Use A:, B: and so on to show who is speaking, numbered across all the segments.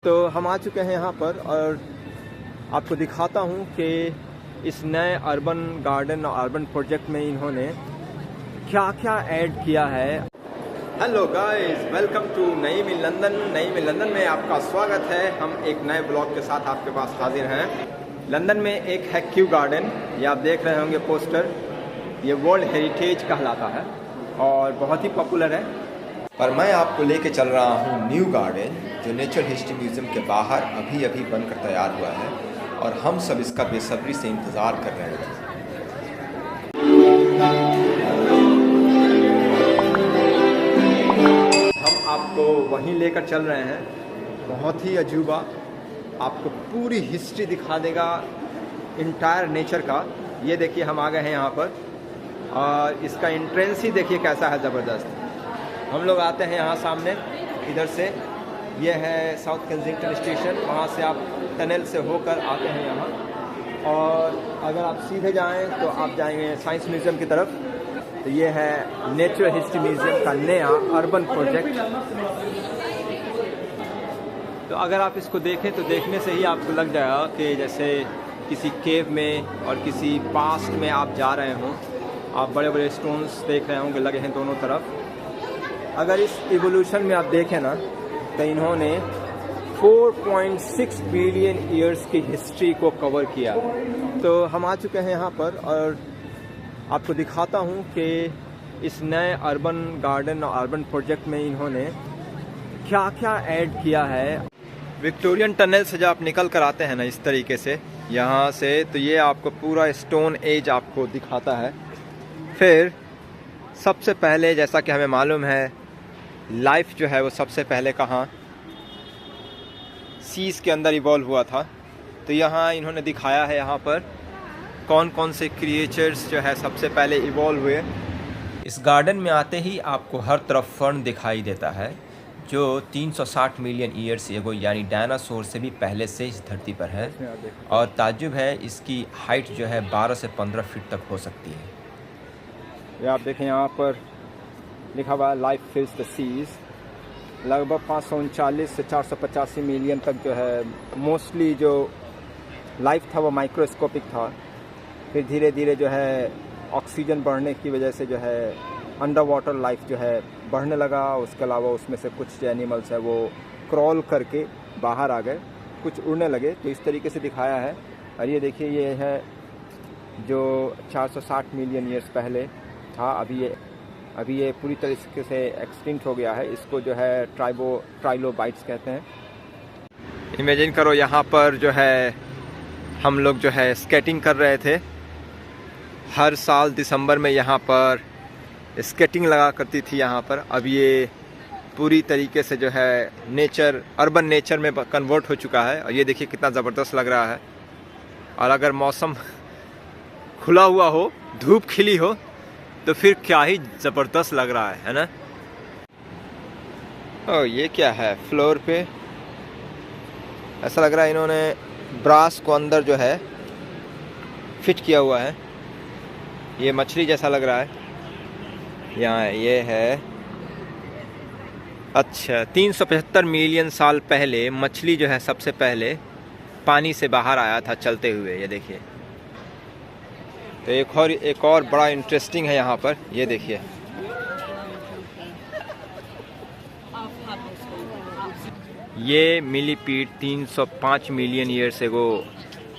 A: तो हम आ चुके हैं यहाँ पर और आपको दिखाता हूँ कि इस नए अर्बन गार्डन और अर्बन प्रोजेक्ट में इन्होंने क्या क्या ऐड किया है। Hello guys, welcome to Naeem in London. Naeem in London में आपका स्वागत है। हम एक नए ब्लॉग के साथ आपके पास हाजिर हैं। लंदन में एक है क्यू गार्डन, ये आप देख रहे होंगे पोस्टर। ये वर्ल्ड हेरिटेज कहलाता है और बहुत ही पॉपुलर है। पर मैं आपको लेके चल रहा हूँ न्यू गार्डन, जो नेचर हिस्ट्री म्यूज़ियम के बाहर अभी अभी बनकर तैयार हुआ है और हम सब इसका बेसब्री से इंतज़ार कर रहे हैं। हम आपको वहीं लेकर चल रहे हैं। बहुत ही अजूबा, आपको पूरी हिस्ट्री दिखा देगा इंटायर नेचर का। ये देखिए, हम आ गए हैं यहाँ पर और इसका एंट्रेंस ही देखिए कैसा है, ज़बरदस्त। हम लोग आते हैं यहाँ सामने इधर से, ये है साउथ केंसिंगटन स्टेशन। वहाँ से आप टनल से होकर आते हैं यहाँ, और अगर आप सीधे जाएं तो आप जाएंगे साइंस म्यूज़ियम की तरफ। तो ये है नेचर हिस्ट्री म्यूज़ियम का नया अर्बन प्रोजेक्ट। तो अगर आप इसको देखें तो देखने से ही आपको लग जाएगा कि जैसे किसी केव में और किसी पास्ट में आप जा रहे हों। आप बड़े बड़े स्टोन्स देख रहे होंगे, लगे हैं दोनों तरफ। अगर इस इवोल्यूशन में आप देखें ना, तो इन्होंने 4.6 बिलियन ईयर्स की हिस्ट्री को कवर किया। तो हम आ चुके हैं यहाँ पर और आपको दिखाता हूँ कि इस नए अर्बन गार्डन और अर्बन प्रोजेक्ट में इन्होंने क्या क्या ऐड किया है। विक्टोरियन टनल से जब आप निकल कर आते हैं ना इस तरीके से यहाँ से, तो ये आपको पूरा स्टोन एज आपको दिखाता है। फिर सबसे पहले, जैसा कि हमें मालूम है, लाइफ जो है वो सबसे पहले कहाँ सीज़ के अंदर इवॉल्व हुआ था। तो यहाँ इन्होंने दिखाया है यहाँ पर कौन कौन से क्रिएचर्स जो है सबसे पहले इवॉल्व हुए। इस गार्डन में आते ही आपको हर तरफ फर्न दिखाई देता है, जो 360 मिलियन ईयर्स एगो यानी डायनासोर से भी पहले से इस धरती पर है। और ताज्जुब है, इसकी हाइट जो है 12 से 15 फीट तक हो सकती है। ये आप देखें, यहाँ पर लिखा हुआ है लाइफ फिल्स द सीज। लगभग 539 से 485 मिलियन तक जो है मोस्टली जो लाइफ था वो माइक्रोस्कोपिक था। फिर धीरे धीरे जो है ऑक्सीजन बढ़ने की वजह से जो है अंडर वाटर लाइफ जो है बढ़ने लगा। उसके अलावा उसमें से कुछ जो एनिमल्स है वो क्रॉल करके बाहर आ गए, कुछ उड़ने लगे। तो इस तरीके से दिखाया है। और ये देखिए, ये है जो 460 मिलियन ईयर्स पहले था। अभी ये पूरी तरीके से एक्सटिंक्ट हो गया है। इसको जो है ट्राइलोबाइट्स कहते हैं। इमेजिन करो, यहाँ पर जो है हम लोग जो है स्केटिंग कर रहे थे। हर साल दिसंबर में यहाँ पर स्केटिंग लगा करती थी यहाँ पर। अब ये पूरी तरीके से जो है नेचर, अर्बन नेचर में कन्वर्ट हो चुका है। और ये देखिए कितना ज़बरदस्त लग रहा है। और अगर मौसम खुला हुआ हो, धूप खिली हो, तो फिर क्या ही ज़बरदस्त लग रहा है ना। ओह, ये क्या है फ्लोर पे? ऐसा लग रहा है इन्होंने ब्रास को अंदर जो है फिट किया हुआ है। ये मछली जैसा लग रहा है। यहाँ ये है, अच्छा 375 मिलियन साल पहले मछली जो है सबसे पहले पानी से बाहर आया था चलते हुए। ये देखिए। तो एक और बड़ा इंटरेस्टिंग है यहाँ पर, ये देखिए। ये मिलीपीड 305 मिलियन ईयर्स एगो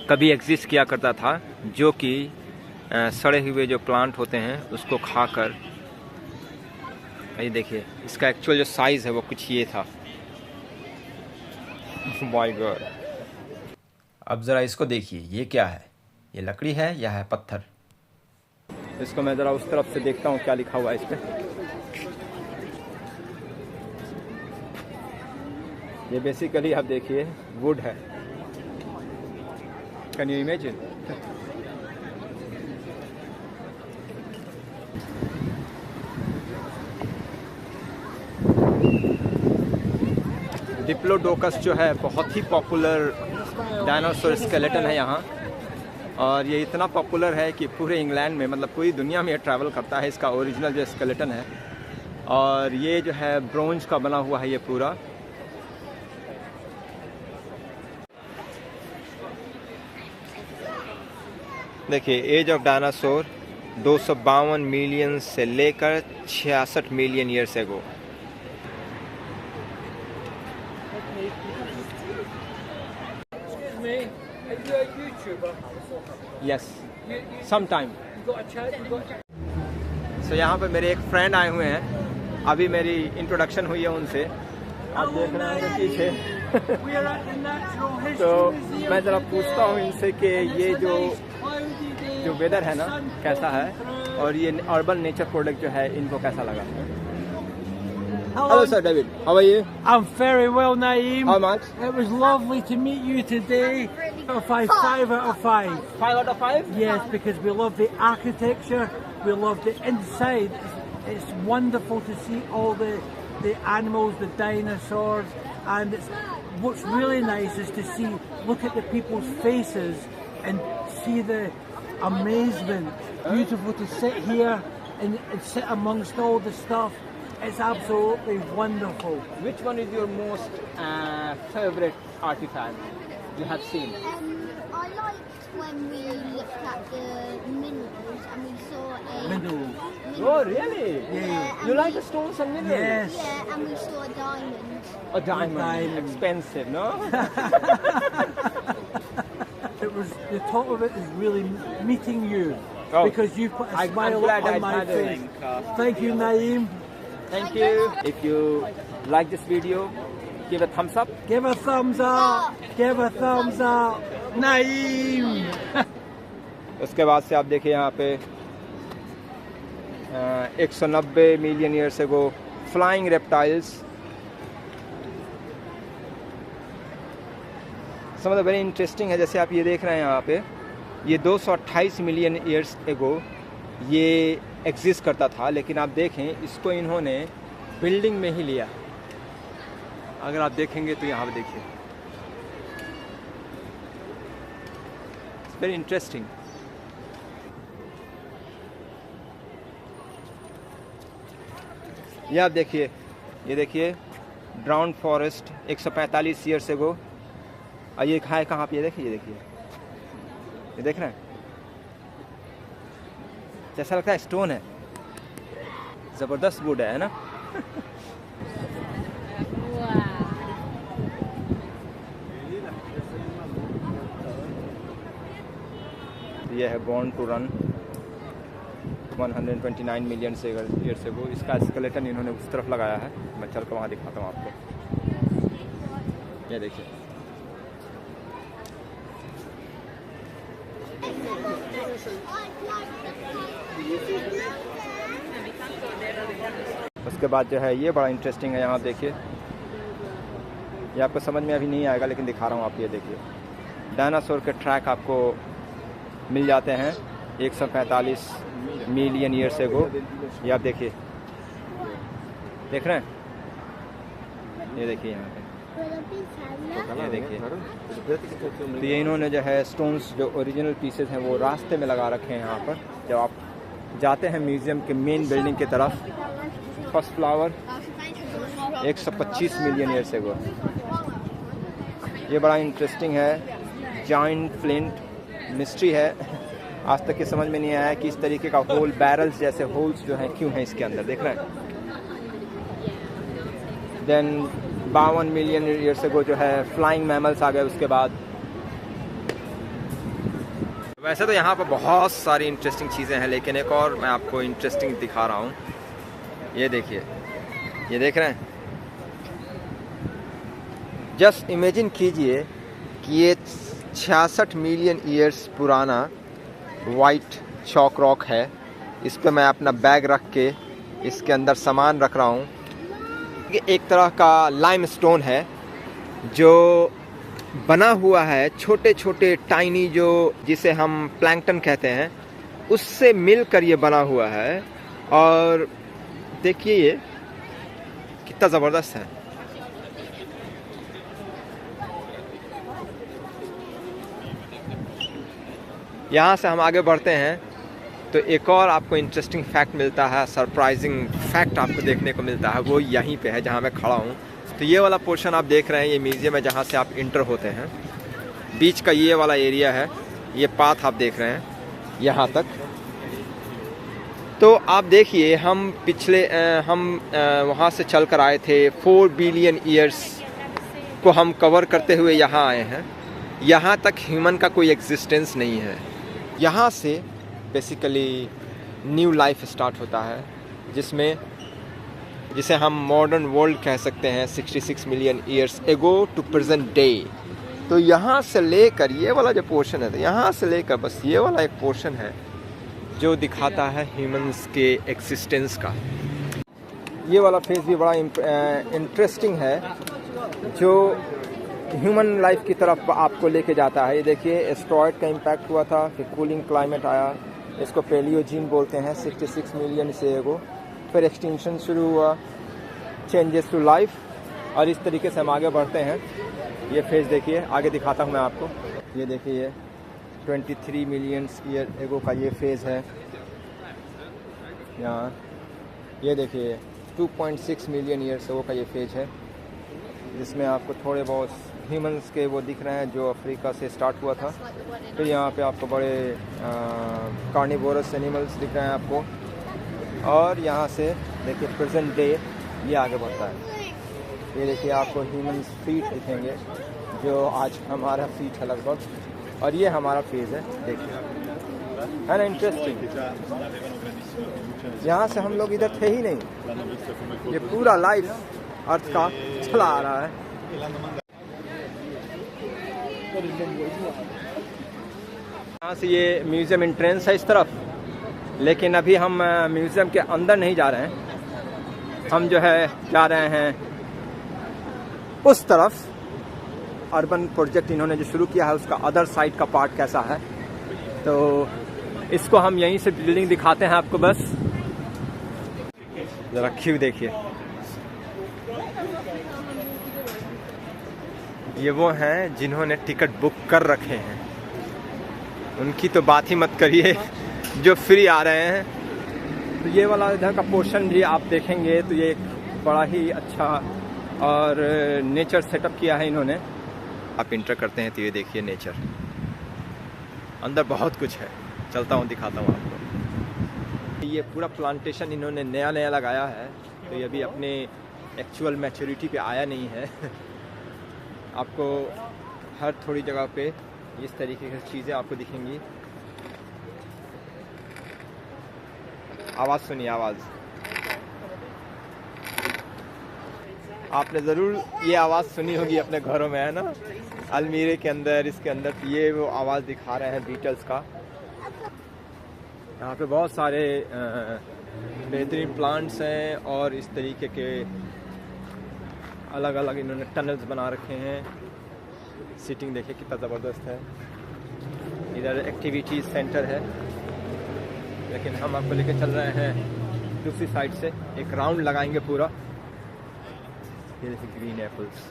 A: कभी एग्जिस्ट किया करता था, जो कि सड़े हुए जो प्लांट होते हैं उसको खाकर, ये देखिए इसका एक्चुअल जो साइज़ है वो कुछ ये था। My God. अब ज़रा इसको देखिए, ये क्या है? ये लकड़ी है या है पत्थर? इसको मैं ज़रा उस तरफ से देखता हूँ क्या लिखा हुआ है इस पर। ये बेसिकली आप देखिए वुड है। Can you imagine? डिप्लोडोकस जो है बहुत ही पॉपुलर डायनासोर स्केलेटन है यहाँ। और ये इतना पॉपुलर है कि पूरे इंग्लैंड में, मतलब पूरी दुनिया में ये ट्रैवल करता है। इसका ओरिजिनल जो स्केलेटन है, और ये जो है ब्रोंज का बना हुआ है ये पूरा। देखिए एज ऑफ डायनासोर 252 मिलियन से लेकर 66 million years ago. Yes sometime. So यहाँ पे मेरे एक फ्रेंड आए हुए हैं, अभी मेरी इंट्रोडक्शन हुई है उनसे, आप देख रहे हैं पीछे। तो मैं ज़रा पूछता हूँ इनसे कि ये जो वेदर है ना कैसा है, और ये अर्बन नेचर प्रोडक्ट जो है इनको कैसा लगा। Hello sir David, how are you?
B: I'm very well, Naeem.
A: How much?
B: It was lovely to meet you today. 5 out of 5.
A: 5 out of 5?
B: Yes, because we love the architecture, we love the inside. It's wonderful to see all the animals, the dinosaurs, and what's really nice is to look at the people's faces and see the amazement. Beautiful to sit here and sit amongst all the stuff. It's absolutely wonderful.
A: Which one is your most favorite artifact you have seen?
C: I liked when we looked at the minerals and we saw a
B: Minerals.
A: Oh really?
B: Yeah.
A: You like the stones and minerals?
B: Yes.
C: Yeah, and we saw a diamond.
A: A diamond.
B: Diamond.
A: Expensive, no?
B: It was the top of it is really meeting you because you put a
A: I'm
B: smile
A: glad
B: on
A: I
B: my
A: had
B: face.
A: it.
B: Thank you, Naeem.
A: Thank you. If you like this video, give a thumbs up.
B: Give a thumbs up. Give a thumbs up. Naeem.
A: उसके बाद से आप देखिए यहाँ पे 190 million year से गो flying reptiles. समझ very interesting है। जैसे आप ये देख रहे हैं यहाँ पे, ये 228 मिलियन ईयर्स एगो ये एग्जिस्ट करता था, लेकिन आप देखें इसको इन्होंने बिल्डिंग में ही लिया। अगर आप देखेंगे तो यहाँ पे देखिए, वेरी इंटरेस्टिंग। ये आप देखिए, ये देखिए ड्राउन फॉरेस्ट 145 ईयर्स एगो। और ये है कहाँ पे, ये देखिए, ये देखिए, ये देख रहे हैं, जैसा लगता है स्टोन है। जबरदस्त वुड है ना। ये है बॉर्न टू रन 129 मिलियन से ईयर से वो। इसका स्केलेटन इन्होंने उस तरफ लगाया है, मैं चल कर वहाँ दिखाता हूँ आपको। ये देखिए, उसके बाद जो है ये बड़ा इंटरेस्टिंग है। यहाँ देखिए, ये आपको समझ में अभी नहीं आएगा लेकिन दिखा रहा हूँ आप। ये देखिए डायनासोर के ट्रैक आपको मिल जाते हैं 145 मिलियन ईयर से गो। ये आप देखिए, देख रहे हैं, ये देखिए यहाँ पे, ये देखिए। तो ये इन्होंने जो है स्टोन्स जो ओरिजिनल पीसेस हैं वो रास्ते में लगा रखे हैं यहाँ पर। जब आप जाते हैं म्यूज़ियम के मेन बिल्डिंग की तरफ, फर्स्ट फ्लावर 125 मिलियन ईयर से गो। ये बड़ा इंटरेस्टिंग है, जाइंट फ्लिंट मिस्ट्री है। आज तक ये समझ में नहीं आया कि इस तरीके का होल, बैरल्स जैसे होल्स जो हैं क्यों हैं इसके अंदर, देख रहे हैं। देन 52 मिलियन ईयर से गो जो है फ्लाइंग मैमल्स आ गए उसके बाद। वैसे तो यहाँ पर बहुत सारी इंटरेस्टिंग चीज़ें हैं, लेकिन एक और मैं आपको इंटरेस्टिंग दिखा रहा हूँ। ये देखिए, ये देख रहे हैं, जस्ट इमेजिन कीजिए कि ये 66 मिलियन ईयर्स पुराना वाइट चॉक रॉक है। इस पर मैं अपना बैग रख के इसके अंदर सामान रख रहा हूँ। एक तरह का लाइम स्टोन है जो बना हुआ है छोटे छोटे टाइनी, जो जिसे हम प्लैंकटन कहते हैं, उससे मिलकर ये बना हुआ है। और देखिए ये कितना ज़बरदस्त है। यहाँ से हम आगे बढ़ते हैं तो एक और आपको इंटरेस्टिंग फैक्ट मिलता है, सरप्राइजिंग फैक्ट आपको देखने को मिलता है। वो यहीं पे है जहाँ मैं खड़ा हूँ। तो ये वाला पोर्शन आप देख रहे हैं, ये म्यूज़ियम है जहाँ से आप इंटर होते हैं। बीच का ये वाला एरिया है, ये पाथ आप देख रहे हैं, यहाँ तक। तो आप देखिए हम वहाँ से चल कर आए थे, 4 बिलियन ईयर्स को हम कवर करते हुए यहाँ आए हैं। यहाँ तक ह्यूमन का कोई एग्जिस्टेंस नहीं है। यहाँ से बेसिकली न्यू लाइफ स्टार्ट होता है, जिसे हम मॉडर्न वर्ल्ड कह सकते हैं 66 million years ago to present day. तो यहाँ से लेकर ये वाला जो पोर्शन है, तो यहाँ से लेकर बस ये वाला एक पोर्शन है जो दिखाता है ह्यूमंस के एक्सिस्टेंस का। ये वाला फेज भी बड़ा इंटरेस्टिंग है, जो ह्यूमन लाइफ की तरफ आपको लेके जाता है। ये देखिए एस्टेरॉयड का इम्पैक्ट हुआ था, फिर कूलिंग क्लाइमेट आया, इसको पैलियोजीन बोलते हैं 66 मिलियन से एगो। फिर एक्सटिंक्शन शुरू हुआ, चेंजेस टू लाइफ, और इस तरीके से हम आगे बढ़ते हैं। ये फेज देखिए, आगे दिखाता हूँ मैं आपको। ये देखिए 23 मिलियन ईयर एगो का ये फेज़ है यहाँ। ये देखिए 2.6 मिलियन ईयर्स एगो का ये फेज है, जिसमें आपको थोड़े बहुत ह्यूमंस के वो दिख रहे हैं जो अफ्रीका से स्टार्ट हुआ था। फिर यहाँ पे आपको बड़े कार्निवोरस एनिमल्स दिख रहे हैं आपको, और यहाँ से देखिए प्रेजेंट डे ये आगे बढ़ता है। ये देखिए आपको ह्यूमन फीट दिखेंगे, जो आज हमारा फीट है लगभग, और ये हमारा फेज़ है। देखिए है ना इंटरेस्टिंग। यहाँ से हम लोग इधर थे ही नहीं, ये पूरा लाइफ अर्थ का चला आ रहा है। यहाँ से ये म्यूज़ियम एंट्रेंस है इस तरफ, लेकिन अभी हम म्यूज़ियम के अंदर नहीं जा रहे हैं। हम जो है जा रहे हैं उस तरफ। अर्बन प्रोजेक्ट इन्होंने जो शुरू किया है, उसका अदर साइड का पार्ट कैसा है, तो इसको हम यहीं से बिल्डिंग दिखाते हैं आपको। बस जरा क्यू देखिए, ये वो हैं जिन्होंने टिकट बुक कर रखे हैं, उनकी तो बात ही मत करिए जो फ्री आ रहे हैं। तो ये वाला इधर का पोर्शन भी आप देखेंगे तो ये एक बड़ा ही अच्छा और नेचर सेटअप किया है इन्होंने। आप इंटर करते हैं तो ये देखिए नेचर, अंदर बहुत कुछ है। चलता हूँ दिखाता हूँ आपको। ये पूरा प्लांटेशन इन्होंने नया नया लगाया है, तो ये अभी अपने एक्चुअल मैच्योरिटी पे आया नहीं है। आपको हर थोड़ी जगह पे इस तरीके की चीज़ें आपको दिखेंगी। आवाज़ सुनिए, आवाज़ आपने ज़रूर ये आवाज़ सुनी होगी अपने घरों में, है ना, अलमीरे के अंदर, इसके अंदर। ये वो आवाज़ दिखा रहे हैं बीटल्स का। यहाँ पे बहुत सारे बेहतरीन प्लांट्स हैं, और इस तरीके के अलग अलग इन्होंने टनल्स बना रखे हैं। सीटिंग देखिए कितना ज़बरदस्त है। इधर एक्टिविटीज़ सेंटर है, लेकिन हम आपको लेके चल रहे हैं दूसरी साइड से। एक राउंड लगाएंगे पूरा। ये देखिए ग्रीन एप्पल्स।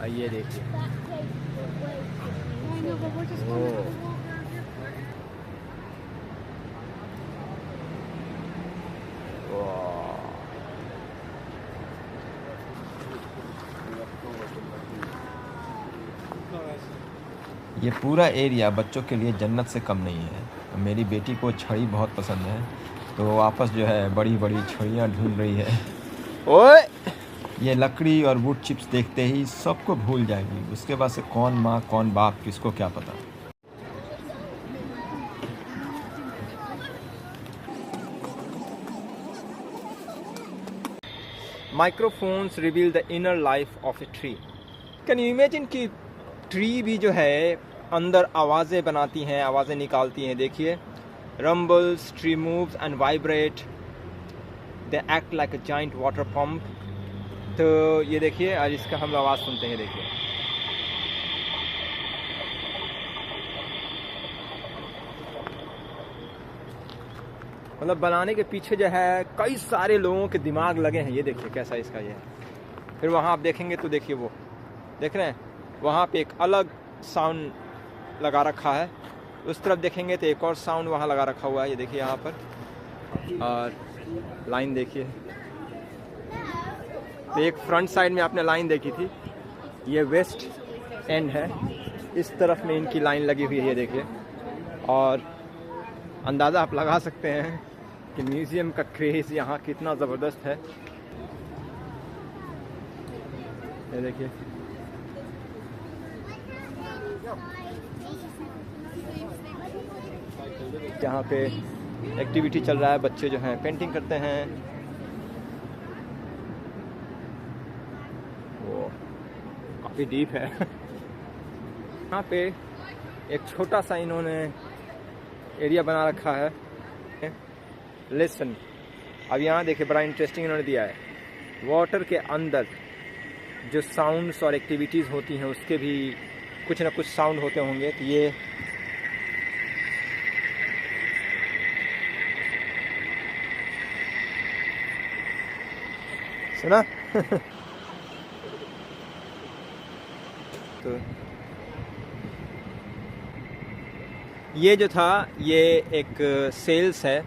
A: आइए देखिए, ये पूरा एरिया बच्चों के लिए जन्नत से कम नहीं है। मेरी बेटी को छड़ी बहुत पसंद है, तो वो वापस जो है बड़ी बड़ी छड़ियाँ ढूंढ रही है। ओए, ये लकड़ी और वुड चिप्स देखते ही सबको भूल जाएगी। उसके बाद से कौन माँ कौन बाप, किसको क्या पता। Microphones reveal the inner life of a tree. Can you imagine कि ट्री भी जो है अंदर आवाज़ें बनाती हैं, आवाज़ें निकालती हैं। देखिए, rumbles, tree moves and vibrate, they act like a giant water pump. तो ये देखिए, आज इसका हम आवाज़ सुनते हैं। देखिए, मतलब बनाने के पीछे जो है कई सारे लोगों के दिमाग लगे हैं। ये देखिए कैसा इसका ये है। फिर वहाँ आप देखेंगे तो देखिए, वो देख रहे हैं, वहाँ पे एक अलग साउंड लगा रखा है। उस तरफ देखेंगे तो एक और साउंड वहाँ लगा रखा हुआ है। ये देखिए यहाँ पर, और लाइन देखिए। तो एक फ्रंट साइड में आपने लाइन देखी थी, ये वेस्ट एंड है, इस तरफ में इनकी लाइन लगी हुई है, ये देखिए। और अंदाज़ा आप लगा सकते हैं कि म्यूज़ियम का क्रेज़ यहाँ कितना ज़बरदस्त है। ये देखिए, यहाँ पे एक्टिविटी चल रहा है, बच्चे जो हैं पेंटिंग करते हैं। वो काफ़ी डीप है। यहाँ पे एक छोटा सा इन्होंने एरिया बना रखा है, लिसन। अब यहाँ देखिए, बड़ा इंटरेस्टिंग इन्होंने दिया है, वाटर के अंदर जो साउंड्स और एक्टिविटीज़ होती हैं उसके भी कुछ ना कुछ साउंड होते होंगे। तो ये सुना? तो ये जो था, ये एक सेल्स है,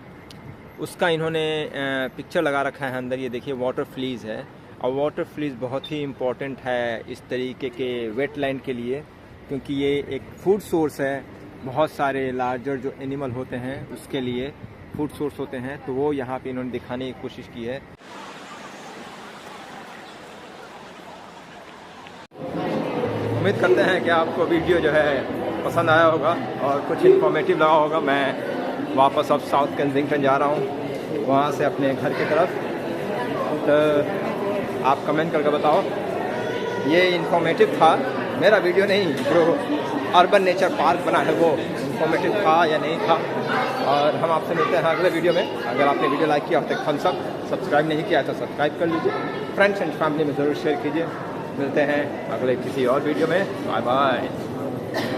A: उसका इन्होंने पिक्चर लगा रखा है अंदर। ये देखिए, वाटर फ्लीज है, और वाटर फ्लीज बहुत ही इम्पोर्टेंट है इस तरीके के वेटलैंड के लिए, क्योंकि ये एक फूड सोर्स है। बहुत सारे लार्जर जो एनिमल होते हैं उसके लिए फूड सोर्स होते हैं, तो वो यहाँ पे इन्होंने दिखाने की कोशिश की है। उम्मीद करते हैं कि आपको वीडियो जो है पसंद आया होगा और कुछ इन्फॉर्मेटिव लगा होगा। मैं वापस अब साउथ केंसिंगटन जा रहा हूँ, वहाँ से अपने घर की तरफ। तो आप कमेंट करके बताओ ये इन्फॉर्मेटिव था, मेरा वीडियो नहीं, जो अर्बन नेचर पार्क बना है वो इन्फॉर्मेटिव था या नहीं था। और हम आपसे मिलते हैं अगले वीडियो में। अगर आपने वीडियो लाइक किया तो थम्स अप, सब्सक्राइब नहीं किया तो सब्सक्राइब कर लीजिए, फ्रेंड्स एंड फैमिली में ज़रूर शेयर कीजिए। मिलते हैं अगले किसी और वीडियो में। Bye bye.